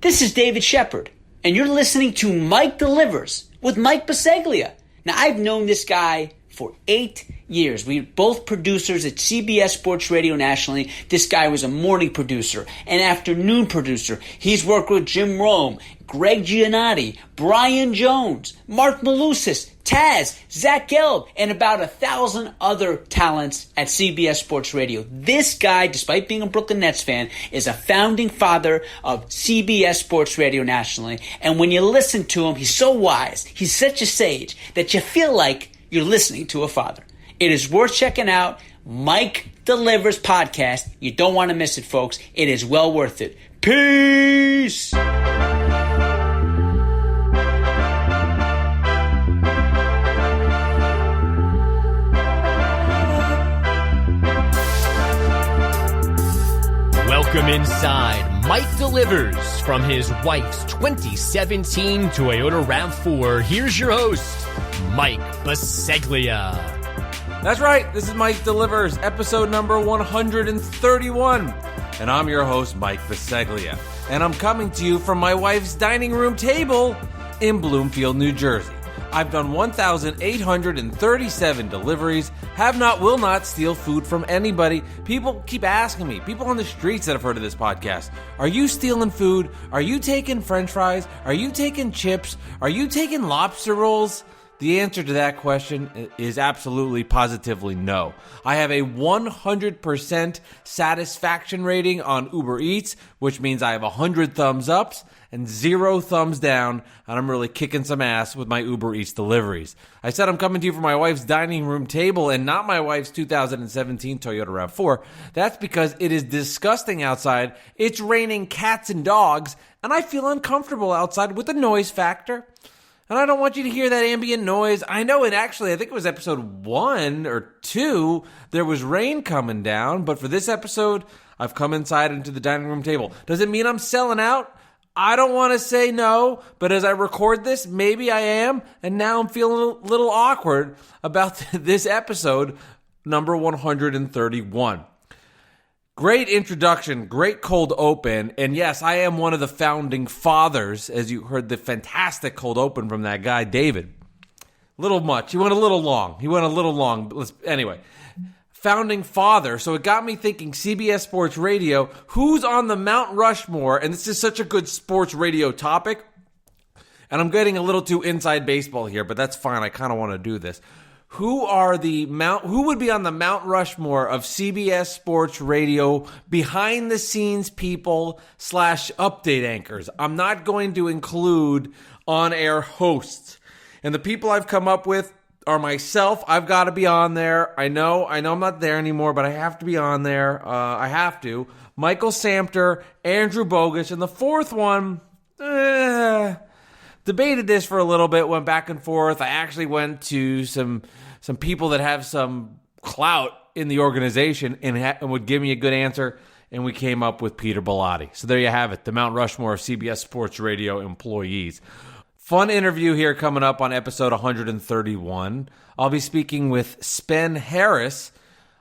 This is David Shepard, and you're listening to Mike Delivers with Mike Biseglia. Now, I've known this guy for 8 years. We're both producers at CBS Sports Radio nationally. This guy was a morning producer, an afternoon producer. He's worked with Jim Rome, Greg Giannotti, Brian Jones, Mark Malusis, Taz, Zach Gelb, and about 1,000 other talents at CBS Sports Radio. This guy, despite being a Brooklyn Nets fan, is a founding father of CBS Sports Radio nationally. And when you listen to him, he's so wise, he's such a sage, that you feel like you're listening to a father. It is worth checking out. Mike Delivers podcast. You don't want to miss it, folks. It is well worth it. Peace! Welcome inside Mike Delivers from his wife's 2017 Toyota RAV4. Here's your host, Mike Biseglia. That's right, this is Mike Delivers, episode number 131. And I'm your host, Mike Biseglia. And I'm coming to you from my wife's dining room table in Bloomfield, New Jersey. I've done 1,837 deliveries, have not, will not steal food from anybody. People keep asking me, people on the streets that have heard of this podcast, are you stealing food? Are you taking french fries? Are you taking chips? Are you taking lobster rolls? The answer to that question is absolutely, positively no. I have a 100% satisfaction rating on Uber Eats, which means I have 100 thumbs ups and 0 thumbs down, and I'm really kicking some ass with my Uber Eats deliveries. I said I'm coming to you from my wife's dining room table and not my wife's 2017 Toyota RAV4. That's because it is disgusting outside. It's raining cats and dogs, and I feel uncomfortable outside with the noise factor. And I don't want you to hear that ambient noise. I know it actually, I think it was episode 1 or 2, there was rain coming down. But for this episode, I've come inside into the dining room table. Does it mean I'm selling out? I don't want to say no, but as I record this, maybe I am. And now I'm feeling a little awkward about this episode, number 131. Great introduction, great cold open, and yes, I am one of the founding fathers, as you heard the fantastic cold open from that guy, David. Little much. He went a little long. Anyway, founding father, so it got me thinking CBS Sports Radio, who's on the Mount Rushmore, and this is such a good sports radio topic, and I'm getting a little too inside baseball here, but that's fine, I kind of want to do this. Who would be on the Mount Rushmore of CBS Sports Radio behind the scenes people / update anchors? I'm not going to include on-air hosts. And the people I've come up with are myself. I've got to be on there. I know I'm not there anymore, but I have to be on there. I have to. Michael Samter, Andrew Bogus, and the fourth one, debated this for a little bit, went back and forth. I actually went to some people that have some clout in the organization and would give me a good answer, and we came up with Peter Bellotti. So there you have it, the Mount Rushmore of CBS Sports Radio employees. Fun interview here coming up on episode 131. I'll be speaking with Spen Harris.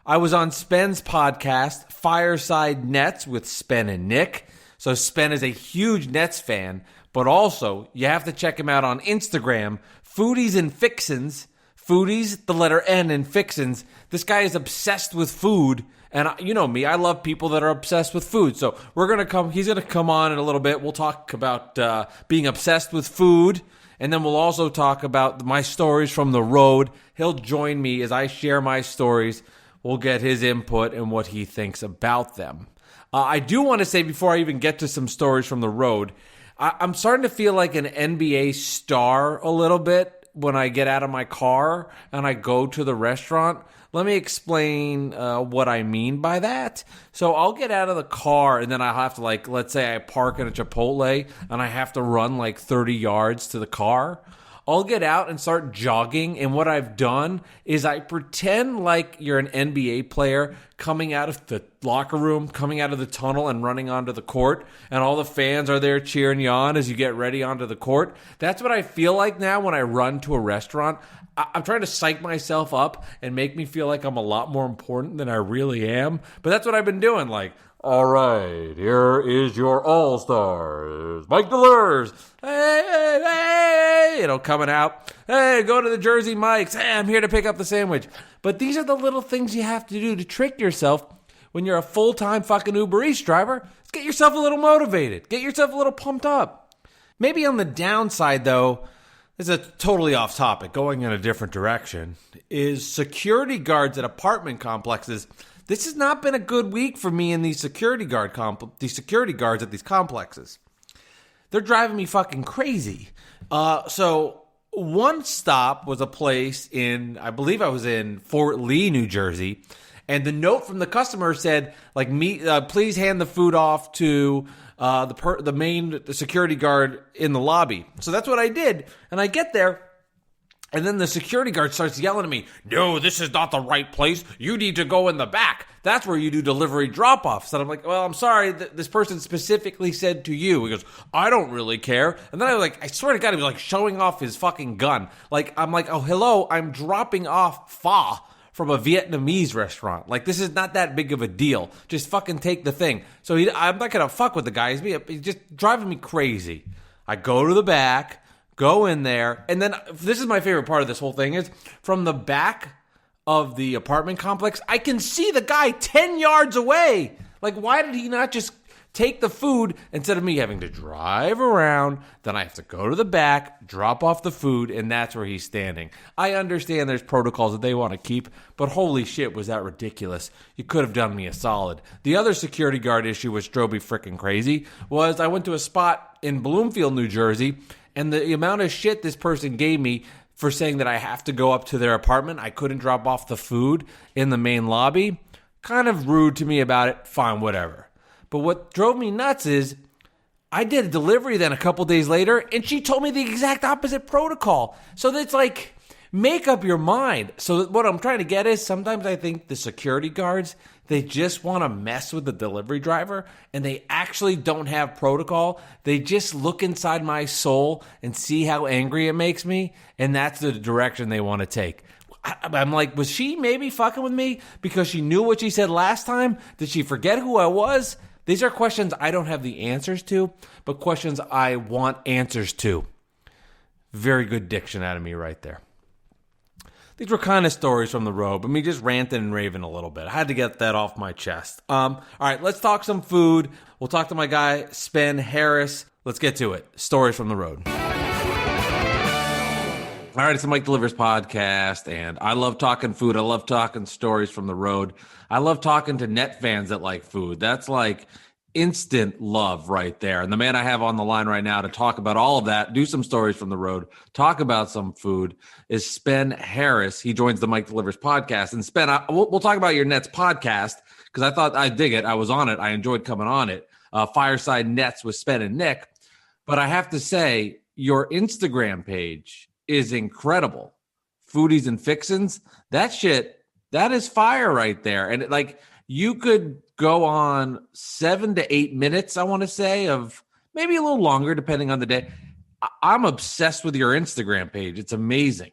I was on Spen's podcast, Fireside Nets, with Spen and Nick. So Spen is a huge Nets fan, but also you have to check him out on Instagram, foodiesnfixins. Foodies, the letter N, and fixins. This guy is obsessed with food, and you know me, I love people that are obsessed with food. So he's gonna come on in a little bit. We'll talk about being obsessed with food, and then we'll also talk about my stories from the road. He'll join me as I share my stories. We'll get his input and what he thinks about them. I do want to say, before I even get to some stories from the road, I'm starting to feel like an NBA star a little bit when I get out of my car and I go to the restaurant. Let me explain what I mean by that. So I'll get out of the car and then I'll have to, let's say I park in a Chipotle and I have to run 30 yards to the car. I'll get out and start jogging, and what I've done is I pretend like you're an NBA player coming out of the locker room, coming out of the tunnel and running onto the court, and all the fans are there cheering you on as you get ready onto the court. That's what I feel like now when I run to a restaurant. I'm trying to psych myself up and make me feel like I'm a lot more important than I really am, but that's what I've been doing. All right, here is your all-stars. Mike Delivers. Hey, coming out. Hey, go to the Jersey Mike's. Hey, I'm here to pick up the sandwich. But these are the little things you have to do to trick yourself when you're a full-time fucking Uber Eats driver. Let's get yourself a little motivated. Get yourself a little pumped up. Maybe on the downside, though, this is a totally off topic, going in a different direction, is security guards at apartment complexes. This has not been a good week for me and these security guards at these complexes. They're driving me fucking crazy. So one stop was a place in, I believe I was in Fort Lee, New Jersey, and the note from the customer said, please hand the food off to the security guard in the lobby. So that's what I did, and I get there. And then the security guard starts yelling at me, no, this is not the right place. You need to go in the back. That's where you do delivery drop-offs. And I'm like, well, I'm sorry. This person specifically said to you. He goes, I don't really care. And then I swear to God, he was like showing off his fucking gun. I'm like, oh, hello, I'm dropping off pho from a Vietnamese restaurant. Like, this is not that big of a deal. Just fucking take the thing. So I'm not going to fuck with the guy. He's just driving me crazy. I go to the back. Go in there, and then this is my favorite part of this whole thing is from the back of the apartment complex, I can see the guy 10 yards away. Like, why did he not just take the food instead of me having to drive around? Then I have to go to the back, drop off the food, and that's where he's standing. I understand there's protocols that they want to keep, but holy shit, was that ridiculous. You could have done me a solid. The other security guard issue, which drove me freaking crazy, was I went to a spot in Bloomfield, New Jersey, and the amount of shit this person gave me for saying that I have to go up to their apartment, I couldn't drop off the food in the main lobby, kind of rude to me about it, fine, whatever. But what drove me nuts is I did a delivery then a couple days later, and she told me the exact opposite protocol. So it's like, make up your mind. So what I'm trying to get is sometimes I think the security guards, they just want to mess with the delivery driver, and they actually don't have protocol. They just look inside my soul and see how angry it makes me, and that's the direction they want to take. I'm like, was she maybe fucking with me because she knew what she said last time? Did she forget who I was? These are questions I don't have the answers to, but questions I want answers to. Very good diction out of me right there. These were kind of stories from the road, but me just ranting and raving a little bit. I had to get that off my chest. All right, let's talk some food. We'll talk to my guy, Spen Harris. Let's get to it. Stories from the road. All right, it's the Mike Delivers podcast, and I love talking food. I love talking stories from the road. I love talking to net fans that like food. That's like instant love right there. And the man I have on the line right now to talk about all of that, do some stories from the road, talk about some food, is Spen Harris. He joins the Mike Delivers podcast. And Spen, we'll talk about your Nets podcast because I thought I dig it. I was on it. I enjoyed coming on it. Fireside Nets with Spen and Nick. But I have to say, your Instagram page is incredible. Foodies and Fixins. That shit, that is fire right there. And you could go on 7 to 8 minutes, I want to say, of maybe a little longer, depending on the day. I'm obsessed with your Instagram page. It's amazing.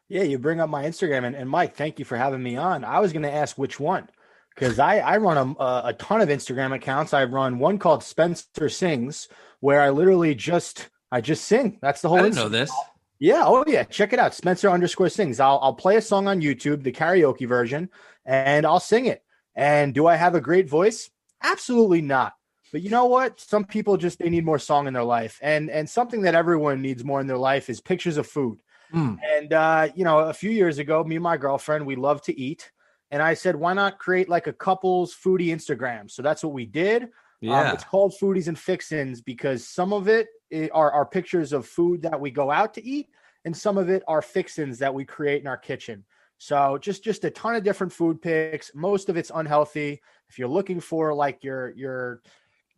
Yeah, you bring up my Instagram. And Mike, thank you for having me on. I was going to ask which one, because I run a ton of Instagram accounts. I run one called Spencer Sings, where I literally just sing. That's the whole I didn't Instagram. know this. Yeah. Oh, yeah. Check it out. Spencer_Sings. I'll play a song on YouTube, the karaoke version, and I'll sing it. And do I have a great voice? Absolutely not. But you know what? Some people they need more song in their life. And something that everyone needs more in their life is pictures of food. And, a few years ago, me and my girlfriend, we love to eat. And I said, why not create like a couple's foodie Instagram? So that's what we did. Yeah. It's called Foodies and Fixins because some of it are pictures of food that we go out to eat. And some of it are fixins that we create in our kitchen. So just a ton of different food pics. Most of it's unhealthy. If you're looking for like your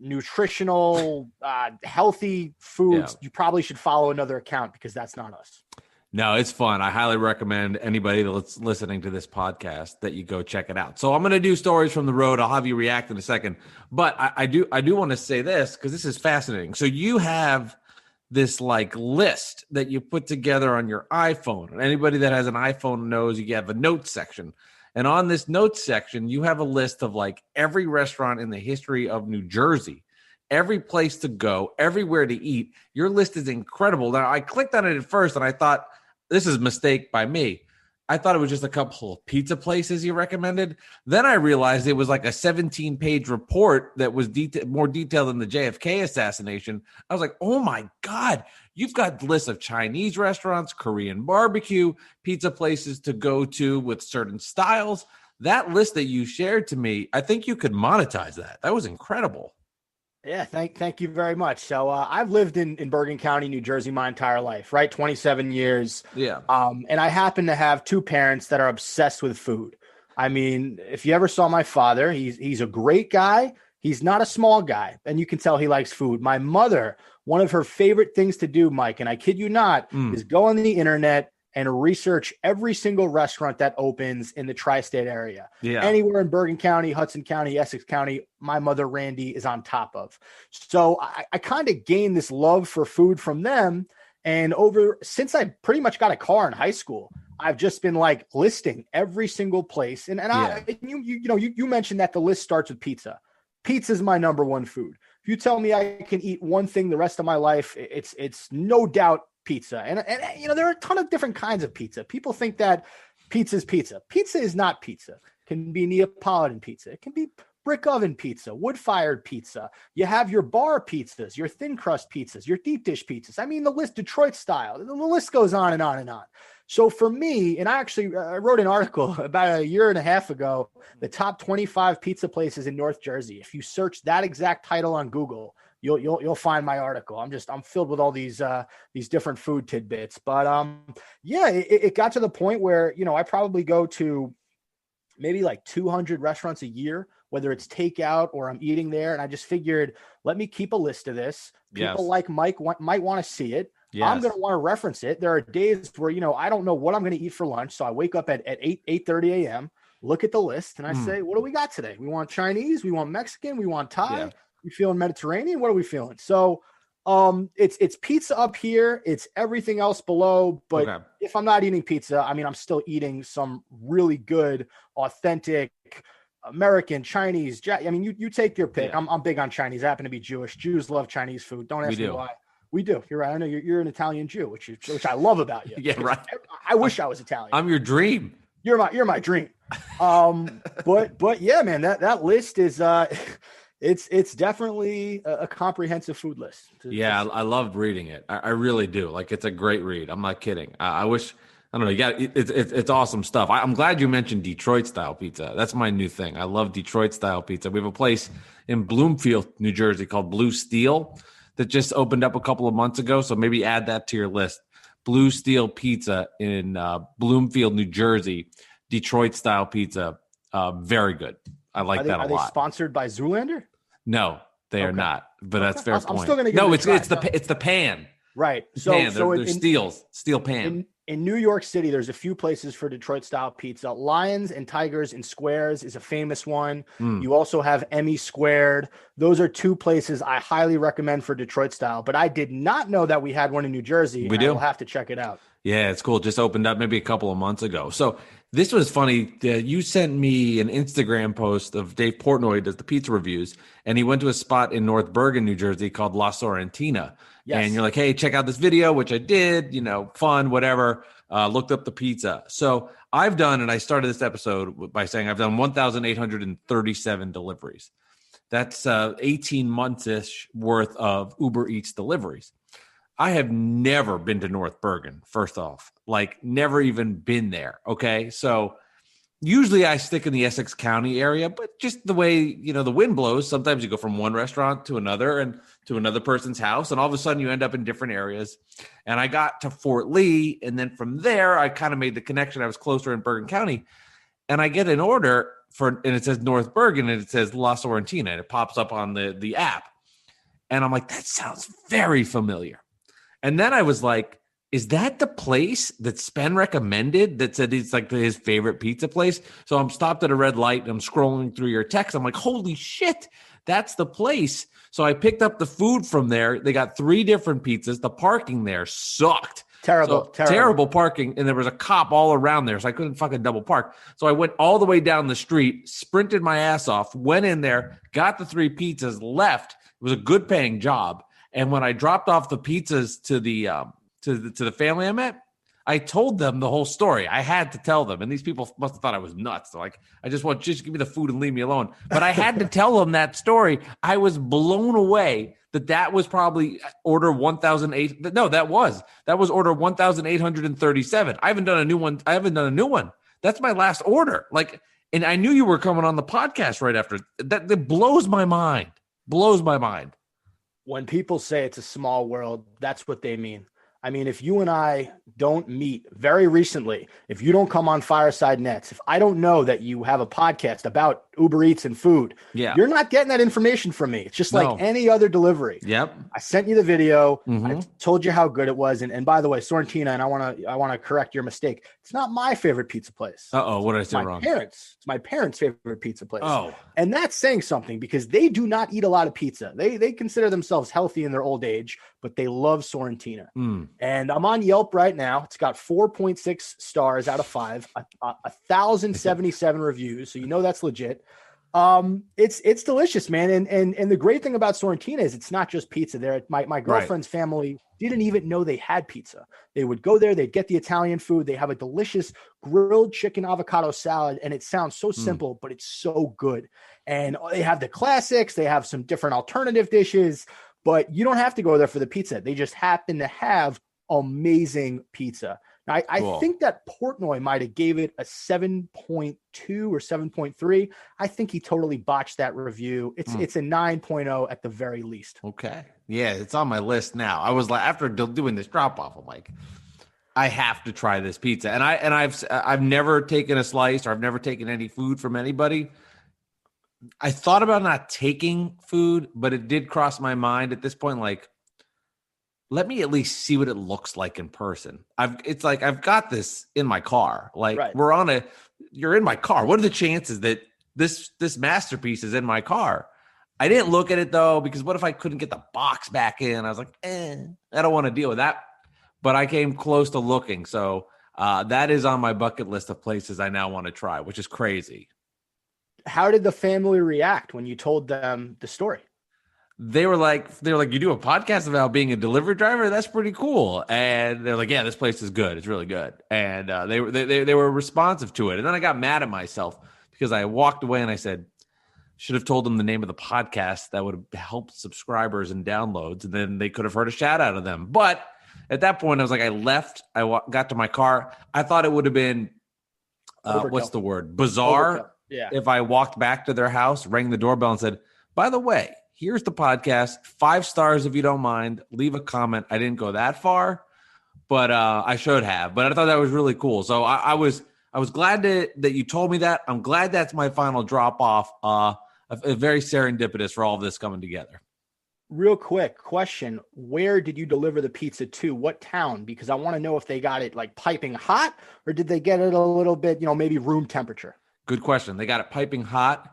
nutritional, healthy foods, you probably should follow another account because that's not us. No, it's fun. I highly recommend anybody that's listening to this podcast that you go check it out. So I'm going to do stories from the road. I'll have you react in a second. But I do want to say this because this is fascinating. So you have this like list that you put together on your iPhone. And anybody that has an iPhone knows you have a notes section. And on this notes section, you have a list of like every restaurant in the history of New Jersey, every place to go, everywhere to eat. Your list is incredible. Now, I clicked on it at first and I thought, this is a mistake by me. I thought it was just a couple of pizza places you recommended. Then I realized it was like a 17-page report that was more detailed than the JFK assassination. I was like, oh my God, you've got lists of Chinese restaurants, Korean barbecue, pizza places to go to with certain styles. That list that you shared to me, I think you could monetize that. That was incredible. Yeah, thank you very much. So I've lived in Bergen County, New Jersey, my entire life, right? 27 years. Yeah. And I happen to have two parents that are obsessed with food. I mean, if you ever saw my father, he's a great guy. He's not a small guy, and you can tell he likes food. My mother, one of her favorite things to do, Mike, and I kid you not, is go on the internet and research every single restaurant that opens in the tri-state area. Yeah. Anywhere in Bergen County, Hudson County, Essex County, my mother, Randy, is on top of. So I kind of gained this love for food from them. And since I pretty much got a car in high school, I've just been like listing every single place. And you mentioned that the list starts with pizza. Pizza is my number one food. If you tell me I can eat one thing the rest of my life, it's no doubt pizza. And there are a ton of different kinds of pizza. People think that pizza is pizza. Pizza is not pizza. It can be Neapolitan pizza. It can be brick oven pizza, wood-fired pizza. You have your bar pizzas, your thin crust pizzas, your deep dish pizzas. I mean, the list, Detroit style, the list goes on and on and on. So for me, and I wrote an article about a year and a half ago, the top 25 pizza places in North Jersey. If you search that exact title on Google, you'll find my article. I'm filled with all these different food tidbits. But it got to the point where, I probably go to maybe like 200 restaurants a year, whether it's takeout or I'm eating there. And I just figured, let me keep a list of this. People like Mike might want to see it. Yes. I'm going to want to reference it. There are days where, I don't know what I'm going to eat for lunch. So I wake up at 8:30 a.m., look at the list, and I say, what do we got today? We want Chinese, we want Mexican, we want Thai. Yeah. We feeling Mediterranean? What are we feeling? So it's pizza up here. It's everything else below. But if I'm not eating pizza, I mean, I'm still eating some really good, authentic American, Chinese. I mean, you take your pick. Yeah. I'm big on Chinese. I happen to be Jewish. Jews love Chinese food. Don't ask me why. We do. You're right. I know you're an Italian Jew, which I love about you. Yeah, right. I wish I was Italian. I'm your dream. You're my dream. But yeah, man, that list is it's definitely a comprehensive food list. Yeah, I loved reading it. I really do. Like, it's a great read. I'm not kidding. I wish. I don't know. It's awesome stuff. I'm glad you mentioned Detroit style pizza. That's my new thing. I love Detroit style pizza. We have a place in Bloomfield, New Jersey called Blue Steel that just opened up a couple of months ago. So maybe add that to your list. Blue Steel Pizza in Bloomfield, New Jersey. Detroit style pizza. Very good. I like that a lot. Are they sponsored by Zoolander? No, they are not. But that's fair point. I'm still going to give it's the pan. Right. They're steel pan. In New York City, there's a few places for Detroit style pizza. Lions and Tigers and Squares is a famous one. You also have Emmy Squared. Those are two places I highly recommend for Detroit style. But I did not know that we had one in New Jersey. We do. I'll have to check it out. Yeah, it's cool. Just opened up maybe a couple of months ago. So this was funny. You sent me an Instagram post of Dave Portnoy does the pizza reviews, and he went to a spot in North Bergen, New Jersey called La Sorrentina. Yes. And you're like, hey, check out this video, which I did, fun, whatever. Looked up the pizza. So I've done, and I started this episode by saying I've done 1,837 deliveries. That's 18 months-ish worth of Uber Eats deliveries. I have never been to North Bergen, first off, like never even been there. Okay. So usually I stick in the Essex County area, but just the way, the wind blows, sometimes you go from one restaurant to another and to another person's house. And all of a sudden you end up in different areas. And I got to Fort Lee. And then from there, I kind of made the connection. I was closer in Bergen County, and I get an order and it says North Bergen and it says La Sorrentina, and it pops up on the app. And I'm like, that sounds very familiar. And then I was like, is that the place that Spen recommended that said it's like his favorite pizza place? So I'm stopped at a red light and I'm scrolling through your text. I'm like, holy shit, that's the place. So I picked up the food from there. They got 3 different pizzas. The parking there sucked. Terrible parking. And there was a cop all around there. So I couldn't fucking double park. So I went all the way down the street, sprinted my ass off, went in there, got the 3 pizzas, left. It was a good paying job. And when I dropped off the pizzas to the family I met, I told them the whole story. I had to tell them. And these people must have thought I was nuts. They're like, just give me the food and leave me alone. But I had to tell them that story. I was blown away that was probably order 1,008. No, that was order 1,837. I haven't done a new one. That's my last order. And I knew you were coming on the podcast right after that. That blows my mind. When people say it's a small world, that's what they mean. I mean, if you and I don't meet very recently, if you don't come on Fireside Nets, if I don't know that you have a podcast about Uber Eats and food, you're not getting that information from me. It's just like any other delivery. Yep. I sent you the video. I told you how good it was. And by the way, Sorrentina, and I want to correct your mistake. It's not my favorite pizza place. What did I say wrong? It's my parents' favorite pizza place. Oh. And that's saying something because they do not eat a lot of pizza. They consider themselves healthy in their old age, but they love Sorrentina. And I'm on Yelp right now. It's got 4.6 stars out of 5, 1,077 reviews. So you know that's legit. It's delicious, man. And the great thing about Sorrentina is it's not just pizza. There, my girlfriend's family didn't even know they had pizza. They would go there, they'd get the Italian food. They have a delicious grilled chicken avocado salad, and it sounds so simple, but it's so good. And they have the classics. They have some different alternative dishes, but you don't have to go there for the pizza. They just happen to have amazing pizza. Now, I think that Portnoy might have gave it a 7.2 or 7.3. I think he totally botched that review. It's a 9.0 at the very least. Okay. Yeah, it's on my list now. I was like, after doing this drop off, I'm like, I have to try this pizza. And I've never taken a slice, or I've never taken any food from anybody. I thought about not taking food, but it did cross my mind at this point, like, let me at least see what it looks like in person. I've got this in my car. You're in my car. What are the chances that this masterpiece is in my car? I didn't look at it though, because what if I couldn't get the box back in? I was like, I don't want to deal with that. But I came close to looking. So that is on my bucket list of places I now want to try, which is crazy. How did the family react when you told them the story? They were like, you do a podcast about being a delivery driver? That's pretty cool. And they're like, yeah, this place is good. It's really good. And they were responsive to it. And then I got mad at myself because I walked away and I said, should have told them the name of the podcast. That would have helped subscribers and downloads. And then they could have heard a shout out of them. But at that point, I was like, I left. Got to my car. I thought it would have been, what's the word? Bizarre. Yeah. If I walked back to their house, rang the doorbell and said, by the way, here's the podcast, 5 stars if you don't mind. Leave a comment. I didn't go that far, but I should have. But I thought that was really cool. So I was glad that you told me that. I'm glad that's my final drop off. Very serendipitous for all of this coming together. Real quick question: where did you deliver the pizza to? What town? Because I want to know if they got it like piping hot, or did they get it a little bit, maybe room temperature? Good question. They got it piping hot.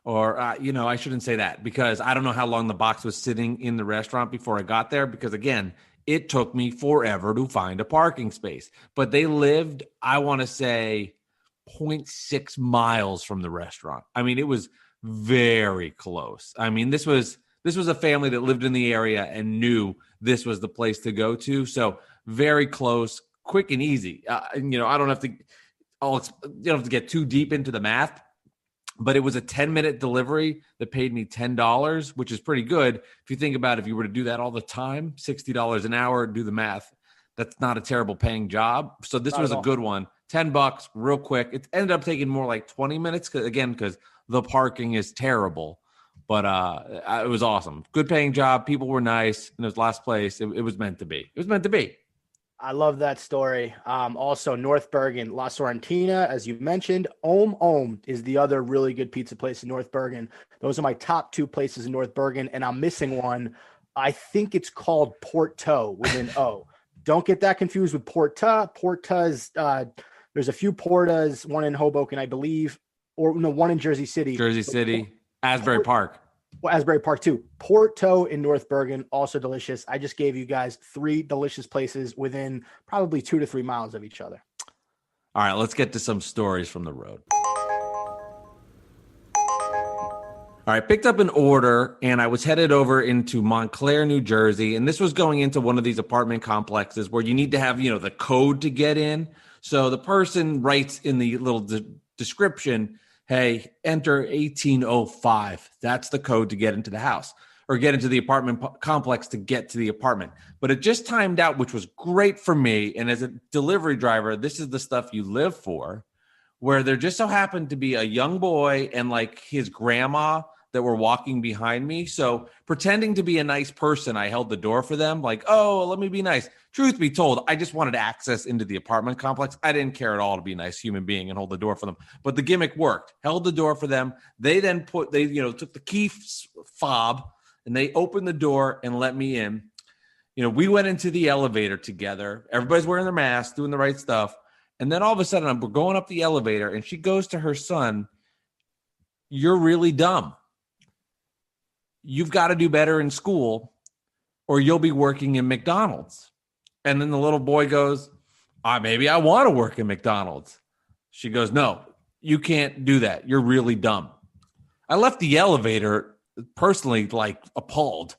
Or, I shouldn't say that because I don't know how long the box was sitting in the restaurant before I got there because, again, it took me forever to find a parking space. But they lived, I want to say, 0.6 miles from the restaurant. I mean, it was very close. I mean, this was a family that lived in the area and knew this was the place to go to. So very close, quick and easy. I don't have to get too deep into the math. But it was a 10-minute delivery that paid me $10, which is pretty good. If you think about it, if you were to do that all the time, $60 an hour, do the math, that's not a terrible paying job. So this was a good one. $10, real quick. It ended up taking more like 20 minutes, because the parking is terrible. But it was awesome. Good paying job. People were nice. And it was last place. It was meant to be. It was meant to be. I love that story. Also, North Bergen, La Sorrentina, as you mentioned. Om is the other really good pizza place in North Bergen. Those are my top 2 places in North Bergen, and I'm missing one. I think it's called Porto with an O. Don't get that confused with Porta. Porta's, there's a few Portas, one in Hoboken, I believe, or no, one in Jersey City. Asbury Park. Well, Asbury Park too. Porto in North Bergen, also delicious. I just gave you guys 3 delicious places within probably 2 to 3 miles of each other. All right, let's get to some stories from the road. All right, picked up an order and I was headed over into Montclair, New Jersey. And this was going into one of these apartment complexes where you need to have, the code to get in. So the person writes in the little description, hey, enter 1805. That's the code to get into the house or get into the apartment complex to get to the apartment. But it just timed out, which was great for me. And as a delivery driver, this is the stuff you live for, where there just so happened to be a young boy and like his grandma that were walking behind me. So pretending to be a nice person, I held the door for them like, oh, let me be nice. Truth be told, I just wanted access into the apartment complex. I didn't care at all to be a nice human being and hold the door for them. But the gimmick worked. Held the door for them. They then took the key fob and they opened the door and let me in. We went into the elevator together. Everybody's wearing their masks, doing the right stuff. And then all of a sudden, we're going up the elevator and she goes to her son, you're really dumb. You've got to do better in school or you'll be working in McDonald's. And then the little boy goes, maybe I want to work in McDonald's. She goes, no, you can't do that. You're really dumb. I left the elevator personally like appalled.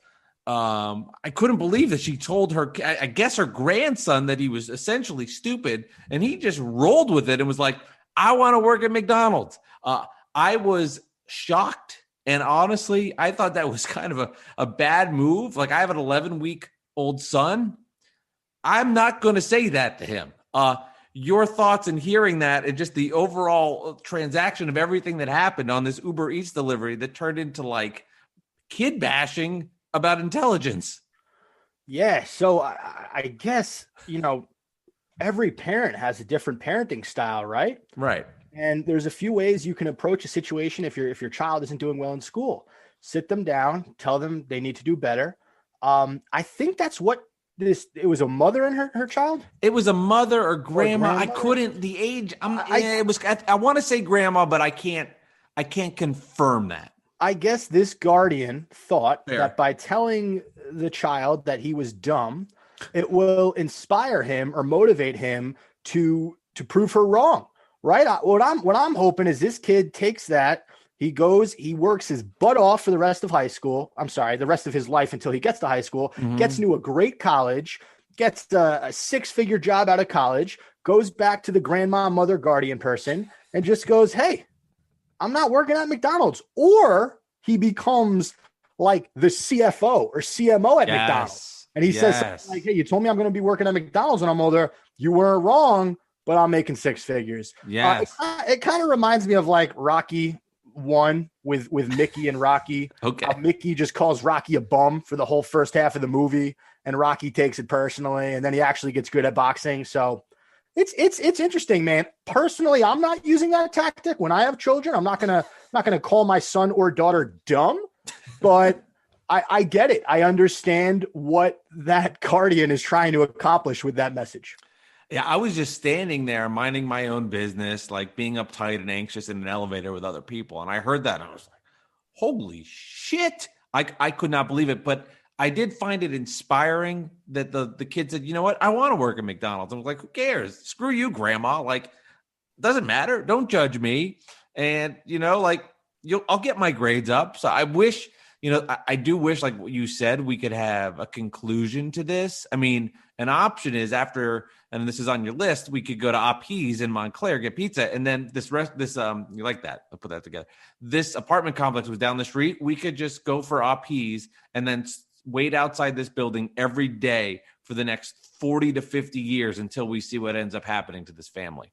I couldn't believe that she told her, I guess her grandson, that he was essentially stupid. And he just rolled with it and was like, I want to work at McDonald's. I was shocked. And honestly, I thought that was kind of a bad move. Like, I have an 11-week-old son. I'm not going to say that to him. Your thoughts in hearing that and just the overall transaction of everything that happened on this Uber Eats delivery that turned into like kid bashing about intelligence. Yeah. So I guess, every parent has a different parenting style, right? Right. And there's a few ways you can approach a situation if your child isn't doing well in school. Sit them down, tell them they need to do better. I think that's what it was, a mother and her child. It was a mother or grandma. I couldn't the age. I want to say grandma, but I can't confirm that. I guess this guardian thought that by telling the child that he was dumb, it will inspire him or motivate him to prove her wrong. Right. What I'm hoping is this kid takes that. He works his butt off for the rest of high school. I'm sorry, the rest of his life until he gets to high school, gets into a great college, gets a 6-figure job out of college, goes back to the grandma, mother, guardian person, and just goes, hey, I'm not working at McDonald's. Or he becomes like the CFO or CMO at McDonald's. And he says, like, hey, you told me I'm going to be working at McDonald's when I'm older. You weren't wrong, but I'm making 6 figures. Yes. It kind of reminds me of like Rocky 1 with Mickey and Rocky. Okay. Mickey just calls Rocky a bum for the whole first half of the movie, and Rocky takes it personally, and then he actually gets good at boxing. So it's interesting, man. Personally, I'm not using that tactic when I have children. I'm not gonna call my son or daughter dumb, but I get it. I understand what that guardian is trying to accomplish with that message. Yeah, I was just standing there minding my own business, like being uptight and anxious in an elevator with other people. And I heard that and I was like, holy shit. I could not believe it. But I did find it inspiring that the kid said, you know what? I want to work at McDonald's. I was like, who cares? Screw you, grandma. Like, doesn't matter. Don't judge me. And, I'll get my grades up. So I wish, I do wish, like what you said, we could have a conclusion to this. I mean, an option is after, and this is on your list, we could go to Appi's in Montclair, get pizza. And then you like that? I'll put that together. This apartment complex was down the street. We could just go for Appi's and then wait outside this building every day for the next 40 to 50 years until we see what ends up happening to this family.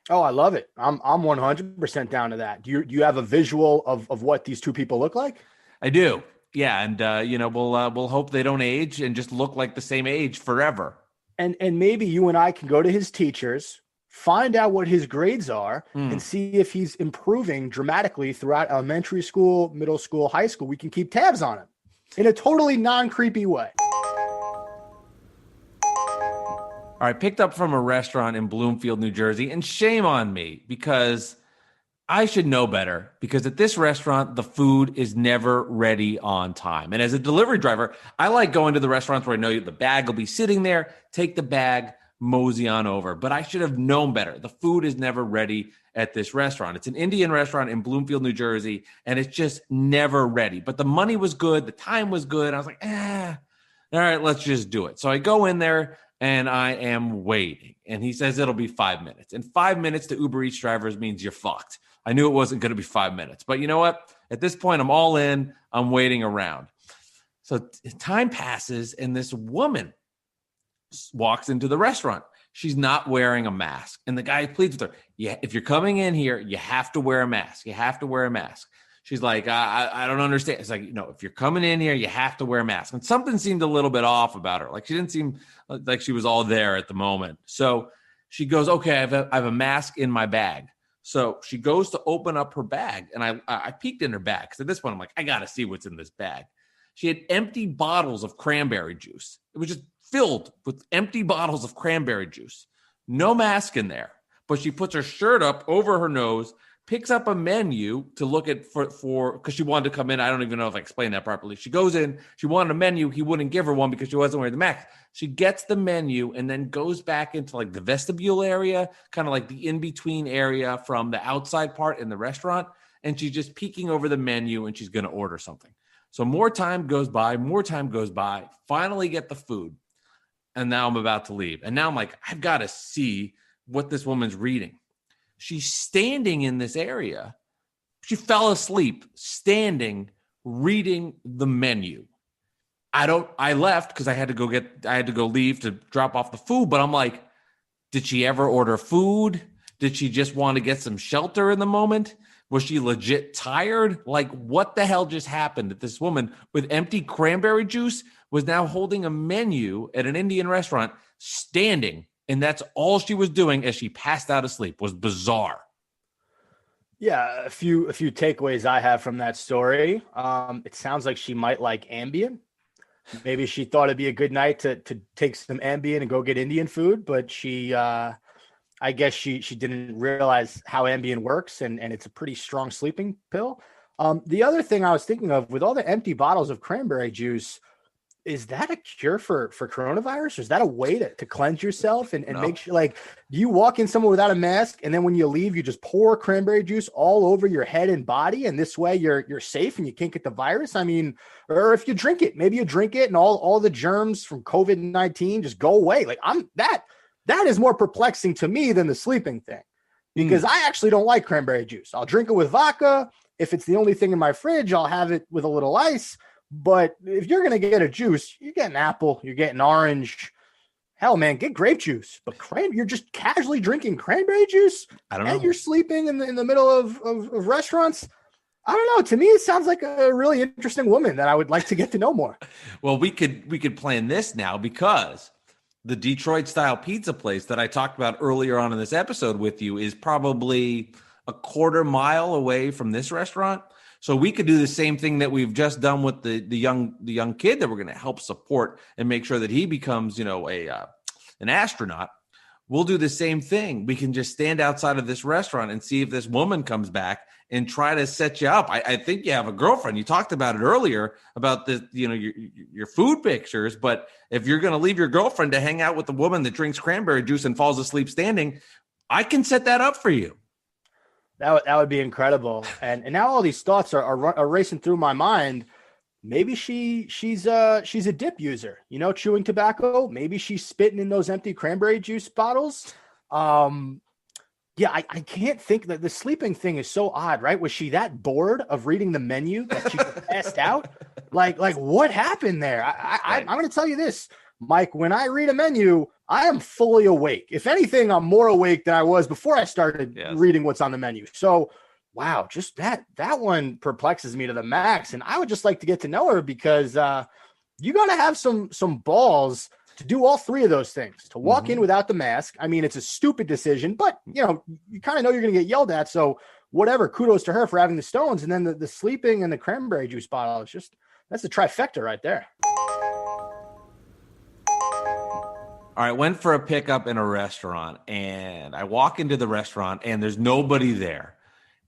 Oh, I love it. I'm 100% down to that. Do you have a visual of what these two people look like? I do. Yeah. And, we'll hope they don't age and just look like the same age forever. And maybe you and I can go to his teachers, find out what his grades are, and see if he's improving dramatically throughout elementary school, middle school, high school. We can keep tabs on him in a totally non-creepy way. All right, picked up from a restaurant in Bloomfield, New Jersey, and shame on me because I should know better because at this restaurant, the food is never ready on time. And as a delivery driver, I like going to the restaurants where I know the bag will be sitting there, take the bag, mosey on over. But I should have known better. The food is never ready at this restaurant. It's an Indian restaurant in Bloomfield, New Jersey, and it's just never ready. But the money was good. The time was good. I was like, all right, let's just do it. So I go in there and I am waiting. And he says it'll be 5 minutes. And 5 minutes to Uber Eats drivers means you're fucked. I knew it wasn't going to be 5 minutes. But you know what? At this point, I'm all in. I'm waiting around. So time passes, and this woman walks into the restaurant. She's not wearing a mask. And the guy pleads with her, yeah, if you're coming in here, you have to wear a mask. You have to wear a mask. She's like, I don't understand. It's like, if you're coming in here, you have to wear a mask. And something seemed a little bit off about her. Like she didn't seem like she was all there at the moment. So she goes, okay, I have a mask in my bag. So she goes to open up her bag. And I peeked in her bag. Because at this point, I'm like, I got to see what's in this bag. She had empty bottles of cranberry juice. It was just filled with empty bottles of cranberry juice. No mask in there. But she puts her shirt up over her nose, picks up a menu to look at for because she wanted to come in. I don't even know if I explained that properly. She goes in, she wanted a menu. He wouldn't give her one because she wasn't wearing the mask. She gets the menu and then goes back into like the vestibule area, kind of like the in-between area from the outside part in the restaurant. And she's just peeking over the menu and she's going to order something. So more time goes by, finally get the food. And now I'm about to leave. And now I'm like, I've got to see what this woman's reading. She's standing in this area. She fell asleep standing, reading the menu. I left because I had to go leave to drop off the food. But I'm like, did she ever order food? Did she just want to get some shelter in the moment? Was she legit tired? Like, what the hell just happened that this woman with empty cranberry juice was now holding a menu at an Indian restaurant standing? And that's all she was doing as she passed out of sleep. Was bizarre. Yeah, a few takeaways I have from that story. It sounds like she might like Ambien. Maybe she thought it'd be a good night to take some Ambien and go get Indian food, but I guess she didn't realize how Ambien works, and it's a pretty strong sleeping pill. The other thing I was thinking of, with all the empty bottles of cranberry juice, is that a cure for coronavirus? Or is that a way to cleanse yourself and make sure, like, do you walk in somewhere without a mask and then when you leave, you just pour cranberry juice all over your head and body, and this way you're safe and you can't get the virus? I mean, or if you drink it, maybe you drink it and all the germs from COVID-19 just go away. Like, that is more perplexing to me than the sleeping thing, because I actually don't like cranberry juice. I'll drink it with vodka. If it's the only thing in my fridge, I'll have it with a little ice. But if you're going to get a juice, you're getting apple, you're getting orange. Hell, man, get grape juice. But you're just casually drinking cranberry juice. I don't know. And you're sleeping in the middle of restaurants. I don't know. To me, it sounds like a really interesting woman that I would like to get to know more. Well, we could plan this now, because the Detroit style pizza place that I talked about earlier on in this episode with you is probably a quarter mile away from this restaurant. So we could do the same thing that we've just done with the young kid that we're going to help support and make sure that he becomes, an astronaut. We'll do the same thing. We can just stand outside of this restaurant and see if this woman comes back and try to set you up. I think you have a girlfriend. You talked about it earlier about the, your food pictures. But if you're going to leave your girlfriend to hang out with the woman that drinks cranberry juice and falls asleep standing, I can set that up for you. That would be incredible. And now all these thoughts are racing through my mind. Maybe she's a dip user, chewing tobacco. Maybe she's spitting in those empty cranberry juice bottles. I can't think that the sleeping thing is so odd, right? Was she that bored of reading the menu that she passed out? Like what happened there? I'm going to tell you this, Mike, when I read a menu, I am fully awake. If anything, I'm more awake than I was before I started reading what's on the menu. So, wow, just that one perplexes me to the max. And I would just like to get to know her, because you got to have some balls to do all three of those things, to walk in without the mask. I mean, it's a stupid decision, but you kind of know you're going to get yelled at. So whatever, kudos to her for having the stones. And then the sleeping and the cranberry juice bottle, that's the trifecta right there. All right, went for a pickup in a restaurant, and I walk into the restaurant and there's nobody there.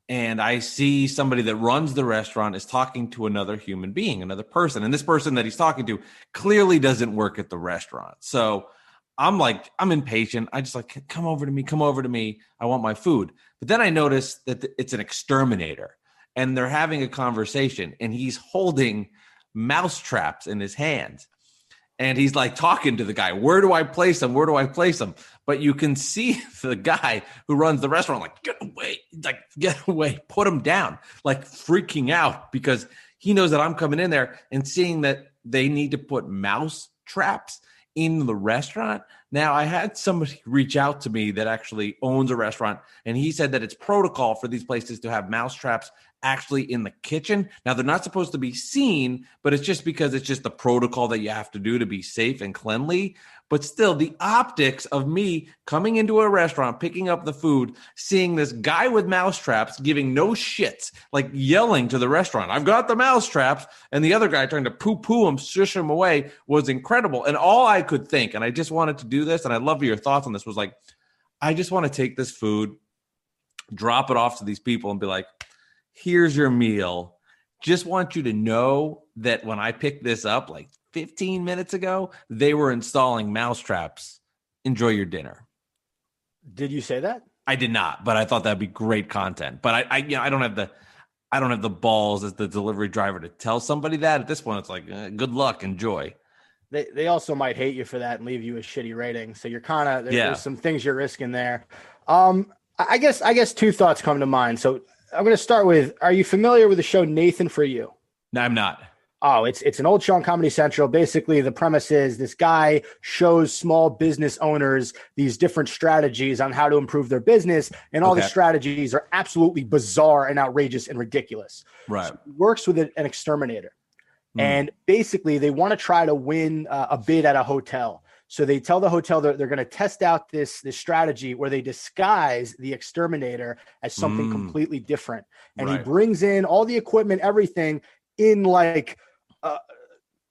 and I see somebody that runs the restaurant is talking to another human being, another person. And this person that he's talking to clearly doesn't work at the restaurant. So I'm impatient. I just like, come over to me. I want my food. But then I notice that it's an exterminator and they're having a conversation and he's holding mouse traps in his hands. And he's like talking to the guy, where do I place them? Where do I place them? But you can see the guy who runs the restaurant like, get away, put him down, like freaking out because he knows that I'm coming in there and seeing that they need to put mouse traps in the restaurant. Now, I had somebody reach out to me that actually owns a restaurant, and he said that it's protocol for these places to have mouse traps actually in the kitchen. Now, they're not supposed to be seen, but it's just because it's just the protocol that you have to do to be safe and cleanly. But still, the optics of me coming into a restaurant, picking up the food, seeing this guy with mouse traps giving no shits, like yelling to the restaurant, I've got the mouse traps, and the other guy trying to poo-poo him, shush him away was incredible. And all I could think, and I just wanted to do this, and I'd love your thoughts on this, was like, I just want to take this food, drop it off to these people and be like, here's your meal. Just want you to know that when I picked this up like 15 minutes ago, they were installing mouse traps. Enjoy your dinner. Did you say that? I did not, but I thought that'd be great content. But I don't have the balls as the delivery driver to tell somebody that. At this point, it's like, good luck, enjoy. They also might hate you for that and leave you a shitty rating. So you're kind of there's some things you're risking there. I guess two thoughts come to mind. So I'm going to start with, are you familiar with the show Nathan For You? No, I'm not. Oh, it's an old show on Comedy Central. Basically, the premise is this guy shows small business owners these different strategies on how to improve their business. And all the strategies are absolutely bizarre and outrageous and ridiculous. Right. So he works with an exterminator. And basically, they want to try to win a bid at a hotel. So they tell the hotel that they're going to test out this strategy where they disguise the exterminator as something completely different. And he brings in all the equipment, everything in like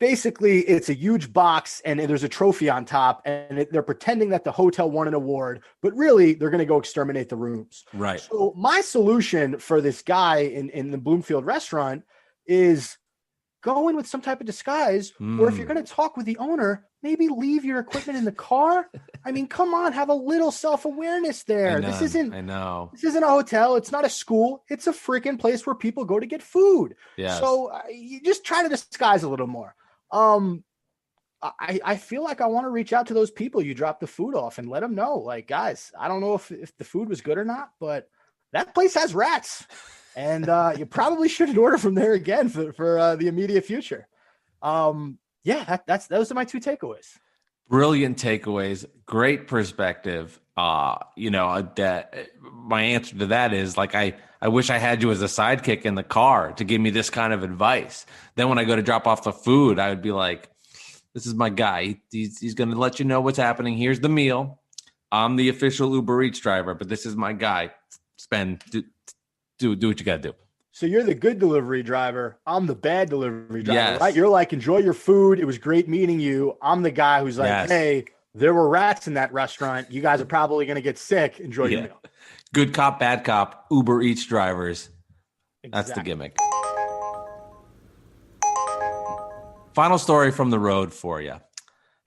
basically it's a huge box and there's a trophy on top and they're pretending that the hotel won an award, but really they're going to go exterminate the rooms. Right. So my solution for this guy in the Bloomfield restaurant is go in with some type of disguise, or if you're going to talk with the owner, maybe leave your equipment in the car. I mean, come on, have a little self-awareness there. This isn't a hotel. It's not a school. It's a freaking place where people go to get food. Yes. So you just try to disguise a little more. I feel like I want to reach out to those people you dropped the food off and let them know, like, guys, I don't know if the food was good or not, but that place has rats. And you probably shouldn't order from there again for the immediate future. Those are my two takeaways. Brilliant takeaways. Great perspective. That my answer to that is like, I wish I had you as a sidekick in the car to give me this kind of advice. Then when I go to drop off the food, I would be like, this is my guy. He's going to let you know what's happening. Here's the meal. I'm the official Uber Eats driver, but this is my guy. Spen, do what you got to do. So you're the good delivery driver. I'm the bad delivery driver, right? You're like, enjoy your food. It was great meeting you. I'm the guy who's like, hey, there were rats in that restaurant. You guys are probably going to get sick. Enjoy your meal. Good cop, bad cop, Uber Eats drivers. Exactly. That's the gimmick. Final story from the road for you.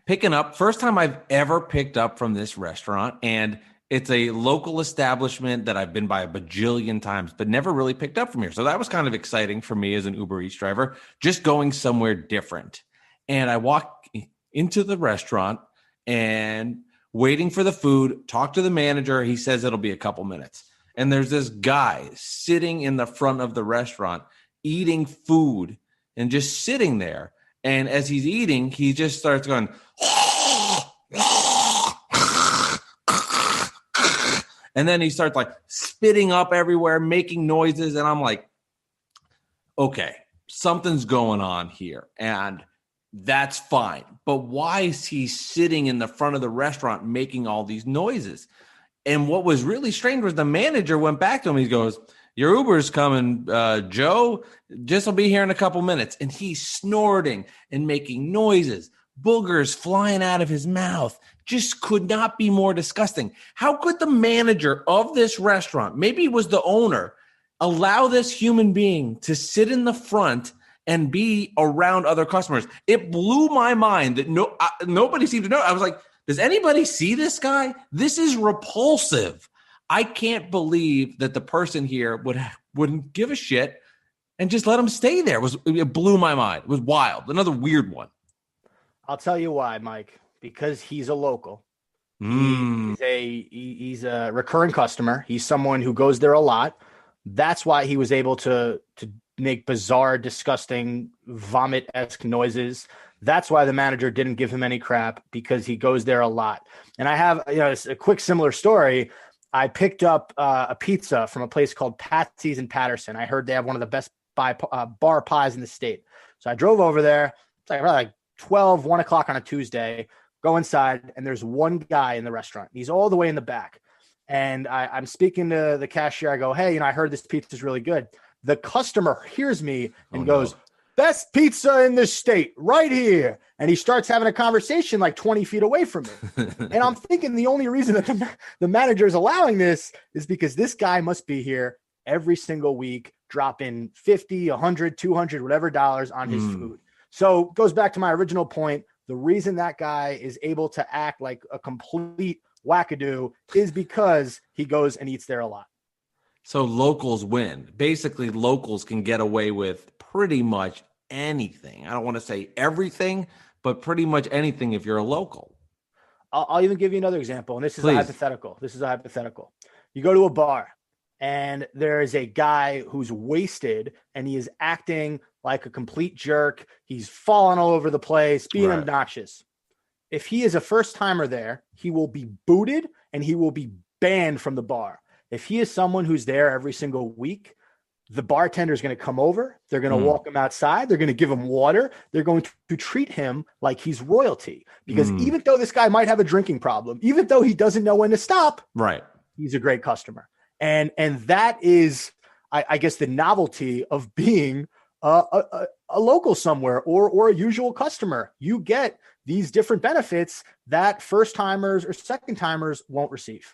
Picking up, first time I've ever picked up from this restaurant, and it's a local establishment that I've been by a bajillion times, but never really picked up from here. So that was kind of exciting for me as an Uber Eats driver, just going somewhere different. And I walk into the restaurant and waiting for the food, talk to the manager. He says it'll be a couple minutes. And there's this guy sitting in the front of the restaurant, eating food and just sitting there. And as he's eating, he just starts going, and then he starts like spitting up everywhere, making noises. And I'm like, okay, something's going on here. And that's fine. But why is he sitting in the front of the restaurant making all these noises? And what was really strange was the manager went back to him. He goes, your Uber's coming, Joe. Just will be here in a couple minutes. And he's snorting and making noises, boogers flying out of his mouth. Just could not be more disgusting. How could the manager of this restaurant, maybe it was the owner, allow this human being to sit in the front and be around other customers. It blew my mind that nobody seemed to know. I was like, does anybody see this guy? This is repulsive. I can't believe that the person here wouldn't give a shit and just let him stay there. It blew my mind. It was wild. Another weird one. I'll tell you why, Mike. Because he's a local. He's a recurring customer. He's someone who goes there a lot. That's why he was able to make bizarre, disgusting, vomit-esque noises. That's why the manager didn't give him any crap, because he goes there a lot. And I have, a quick similar story. I picked up a pizza from a place called Patsy's in Patterson. I heard they have one of the best bar pies in the state. So I drove over there. It's like 1 o'clock on a Tuesday. Go inside, and there's one guy in the restaurant. He's all the way in the back. And I'm speaking to the cashier. I go, hey, I heard this pizza is really good. The customer hears me and goes, best pizza in the state right here. And he starts having a conversation like 20 feet away from me. And I'm thinking the only reason that the manager is allowing this is because this guy must be here every single week, dropping 50, 100, 200, whatever dollars on his food. So it goes back to my original point. The reason that guy is able to act like a complete wackadoo is because he goes and eats there a lot. So locals win. Basically, locals can get away with pretty much anything. I don't want to say everything, but pretty much anything if you're a local. I'll even give you another example, and this is a hypothetical. You go to a bar, and there is a guy who's wasted, and he is acting like a complete jerk. He's falling all over the place, being obnoxious. If he is a first-timer there, he will be booted, and he will be banned from the bar. If he is someone who's there every single week, the bartender is going to come over. They're going to walk him outside. They're going to give him water. They're going to treat him like he's royalty. Because even though this guy might have a drinking problem, even though he doesn't know when to stop, he's a great customer. And that is, I guess, the novelty of being a local somewhere or a usual customer. You get these different benefits that first-timers or second-timers won't receive.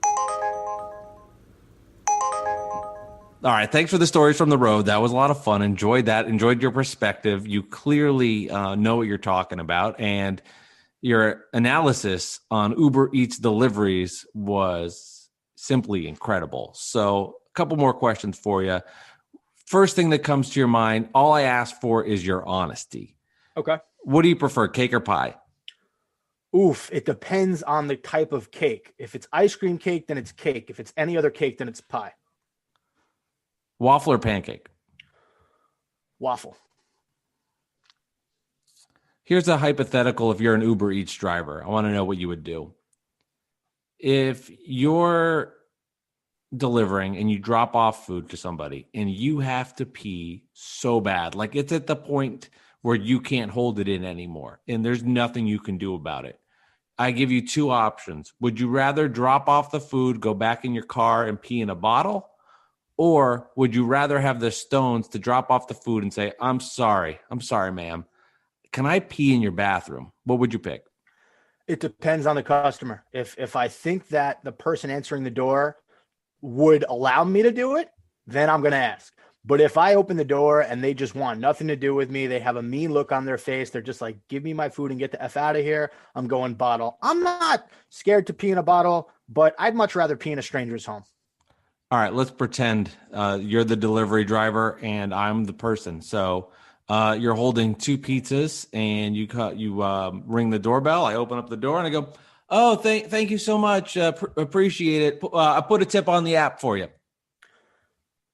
All right. Thanks for the stories from the road. That was a lot of fun. Enjoyed that. Enjoyed your perspective. You clearly know what you're talking about. And your analysis on Uber Eats deliveries was simply incredible. So a couple more questions for you. First thing that comes to your mind, all I ask for is your honesty. Okay. What do you prefer, cake or pie? Oof. It depends on the type of cake. If it's ice cream cake, then it's cake. If it's any other cake, then it's pie. Waffle or pancake? Waffle. Here's a hypothetical if you're an Uber Eats driver. I want to know what you would do. If you're delivering and you drop off food to somebody and you have to pee so bad, like it's at the point where you can't hold it in anymore and there's nothing you can do about it. I give you two options. Would you rather drop off the food, go back in your car and pee in a bottle? Or would you rather have the stones to drop off the food and say, I'm sorry, ma'am. Can I pee in your bathroom? What would you pick? It depends on the customer. If I think that the person answering the door would allow me to do it, then I'm going to ask. But if I open the door and they just want nothing to do with me, they have a mean look on their face, they're just like, give me my food and get the F out of here, I'm going bottle. I'm not scared to pee in a bottle, but I'd much rather pee in a stranger's home. All right, let's pretend you're the delivery driver and I'm the person. So you're holding two pizzas and you ring the doorbell. I open up the door and I go, oh, thank you so much. Appreciate it. I put a tip on the app for you.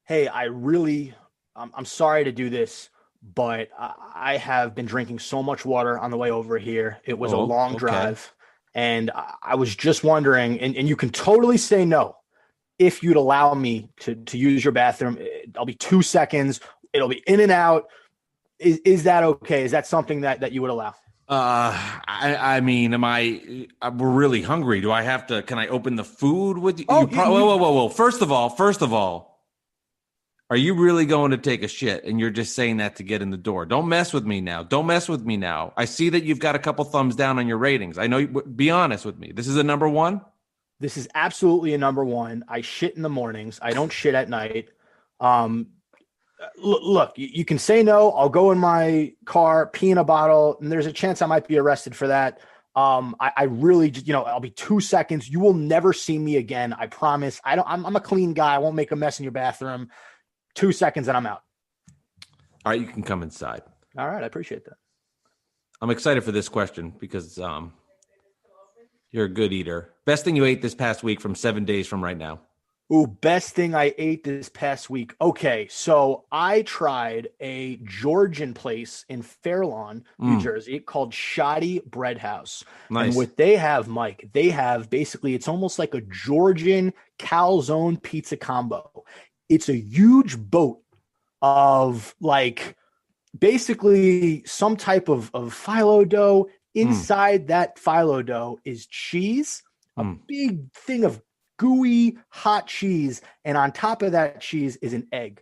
Hey, I'm sorry to do this, but I have been drinking so much water on the way over here. It was a long drive. And I was just wondering, and you can totally say no. If you'd allow me to use your bathroom, I'll be 2 seconds. It'll be in and out. Is that okay? Is that something that you would allow? I mean, we're really hungry. Do I have to, can I open the food with you? Whoa. First of all, are you really going to take a shit and you're just saying that to get in the door? Don't mess with me now. I see that you've got a couple thumbs down on your ratings. I know, be honest with me. This is a number one. This is absolutely a number one. I shit in the mornings. I don't shit at night. Look, you can say no. I'll go in my car, pee in a bottle, and there's a chance I might be arrested for that. I really just, I'll be 2 seconds. You will never see me again. I promise. I'm a clean guy. I won't make a mess in your bathroom. 2 seconds and I'm out. All right, you can come inside. All right, I appreciate that. I'm excited for this question because you're a good eater. Best thing you ate this past week from 7 days from right now? Ooh, best thing I ate this past week. Okay, so I tried a Georgian place in Fair Lawn, New Jersey, called Shoddy Bread House. Nice. And what they have, Mike, they have basically, it's almost like a Georgian calzone pizza combo. It's a huge boat of like basically some type of phyllo dough. Inside that phyllo dough is cheese, a big thing of gooey hot cheese, and on top of that cheese is an egg.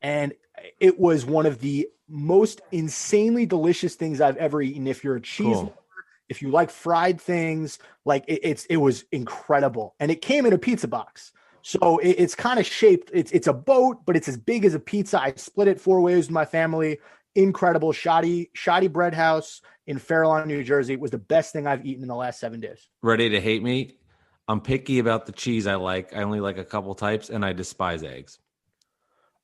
And it was one of the most insanely delicious things I've ever eaten. If you're a cheese lover, if you like fried things, like it was incredible. And it came in a pizza box. So it's kind of shaped, it's a boat, but it's as big as a pizza. I split it 4 ways with my family. Incredible. Shoddy Bread House in Fair Lawn, New Jersey. It was the best thing I've eaten in the last 7 days. Ready to hate me? I'm picky about the cheese I like. I only like a couple types, and I despise eggs.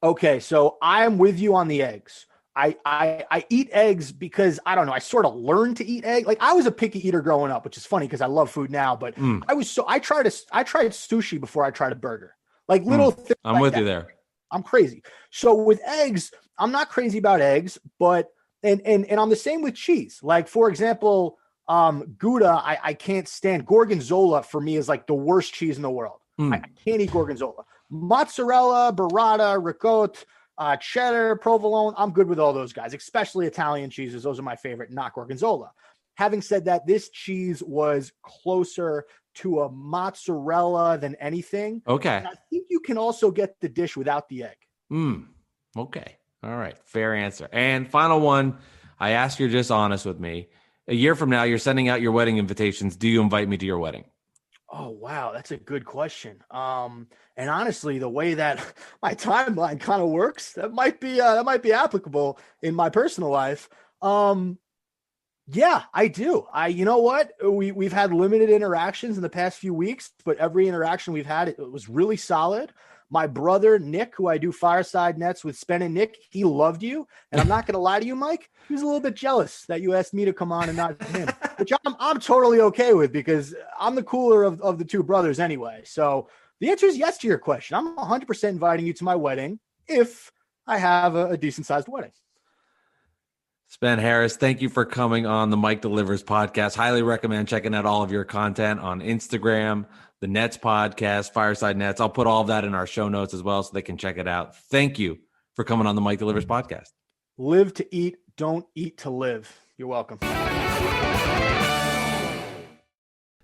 Okay, so I'm with you on the eggs. I eat eggs because, I don't know, I sort of learned to eat egg. Like, I was a picky eater growing up, which is funny because I love food now, but I tried sushi before I tried a burger. Like little things I'm like with that. you there. I'm crazy. So with eggs, I'm not crazy about eggs, but and I'm the same with cheese. Like, for example, Gouda, I can't stand. Gorgonzola for me is like the worst cheese in the world. I can't eat Gorgonzola. Mozzarella, burrata, ricotta, cheddar, provolone, I'm good with all those guys, especially Italian cheeses. Those are my favorite, not Gorgonzola. Having said that, this cheese was closer to a mozzarella than anything. Okay. And I think you can also get the dish without the egg. Okay. All right. Fair answer. And final one, I ask you're just honest with me. A year from now, you're sending out your wedding invitations. Do you invite me to your wedding? Oh, wow. That's a good question. And honestly, the way that my timeline kind of works, that might be applicable in my personal life. Yeah, I do. You know what? We've had limited interactions in the past few weeks, but every interaction we've had, it was really solid. My brother, Nick, who I do Fireside Nets with Spen and Nick, he loved you. And I'm not going to lie to you, Mike. He was a little bit jealous that you asked me to come on and not him, which I'm totally okay with because I'm the cooler of the two brothers anyway. So the answer is yes to your question. I'm 100% inviting you to my wedding if I have a decent-sized wedding. Spen Harris, thank you for coming on the Mike Delivers podcast. Highly recommend checking out all of your content on Instagram, the Nets podcast, Fireside Nets. I'll put all of that in our show notes as well so they can check it out. Thank you for coming on the Mike Delivers podcast. Live to eat, don't eat to live. You're welcome.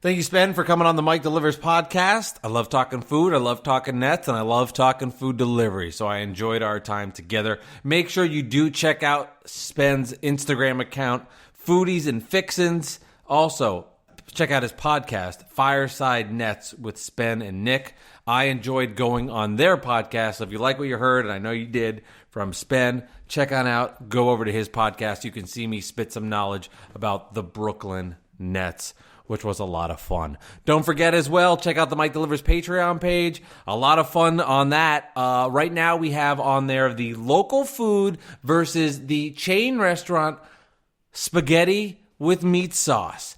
Thank you, Spen, for coming on the Mike Delivers podcast. I love talking food, I love talking nets, and I love talking food delivery, so I enjoyed our time together. Make sure you do check out Spen's Instagram account, foodiesnfixins. Also, check out his podcast, Fireside Nets with Spen and Nick. I enjoyed going on their podcast, so if you like what you heard, and I know you did, from Spen, check on out, go over to his podcast. You can see me spit some knowledge about the Brooklyn Nets, which was a lot of fun. Don't forget as well, check out the Mike Delivers Patreon page. A lot of fun on that. Right now we have on there the local food versus the chain restaurant spaghetti with meat sauce.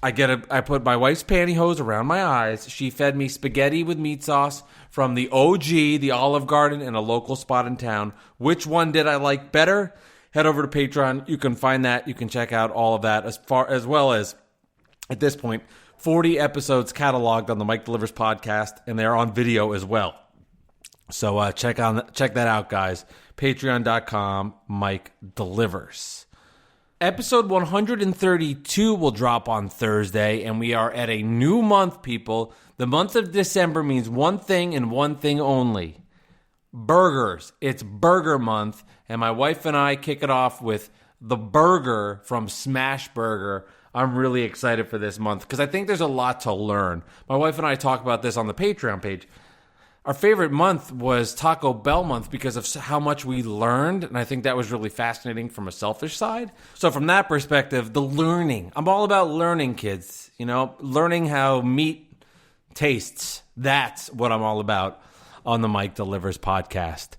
I put my wife's pantyhose around my eyes. She fed me spaghetti with meat sauce from the OG, the Olive Garden, in a local spot in town. Which one did I like better? Head over to Patreon. You can find that. You can check out all of that as well as, at this point, 40 episodes cataloged on the Mike Delivers podcast, and they're on video as well. So check that out, guys. Patreon.com, Mike Delivers. Episode 132 will drop on Thursday, and we are at a new month, people. The month of December means one thing and one thing only: burgers. It's Burger Month, and my wife and I kick it off with the burger from Smash Burger. I'm really excited for this month because I think there's a lot to learn. My wife and I talk about this on the Patreon page. our favorite month was Taco Bell month because of how much we learned. And I think that was really fascinating from a selfish side. So from that perspective, the learning. I'm all about learning, kids. Learning how meat tastes. That's what I'm all about on the Mike Delivers podcast.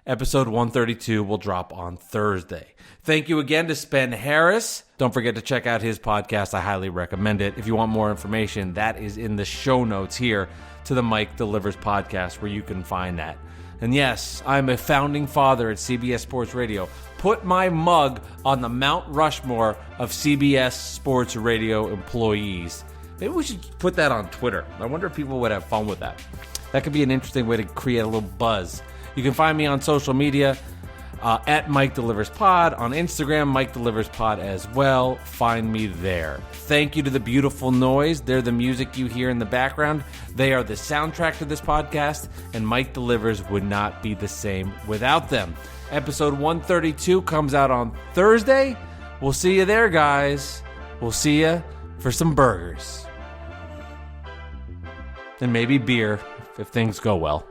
Episode 132 will drop on Thursday. Thank you again to Spen Harris. Don't forget to check out his podcast. I highly recommend it. If you want more information, that is in the show notes here to the Mike Delivers podcast where you can find that. And yes, I'm a founding father at CBS Sports Radio. Put my mug on the Mount Rushmore of CBS Sports Radio employees. Maybe we should put that on Twitter. I wonder if people would have fun with that. That could be an interesting way to create a little buzz. You can find me on social media at Mike Delivers Pod, on Instagram, Mike Delivers Pod as well. Find me there. Thank you to the beautiful noise. They're the music you hear in the background. They are the soundtrack to this podcast, and Mike Delivers would not be the same without them. Episode 132 comes out on Thursday. We'll see you there, guys. We'll see you for some burgers. And maybe beer if things go well.